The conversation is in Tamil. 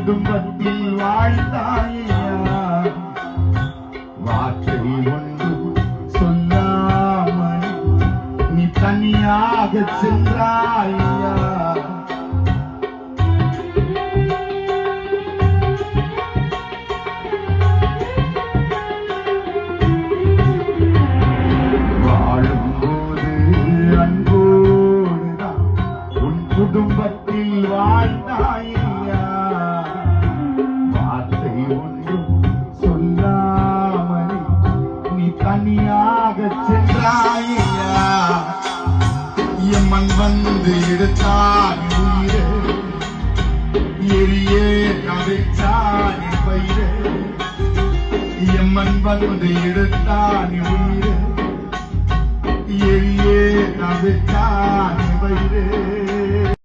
குடும்பத்தில் வாழ்ந்தாயா, வார்த்தை ஒன்றும் சொல்லாமல் நீ தனியாக சென்றாயா. வாழும்போது அன்போடுதான் உன் குடும்பத்தில் வாழ்ந்தாயா, வார்த்தை ஒன்றும் சொல்லாமல் நீ தனியாக சென்றாயா. எம்மன் வந்து எடுத்தான் உயிரே, எரியே கதைச்சான் பயிரே. எம்மன் வந்து எடுத்தான்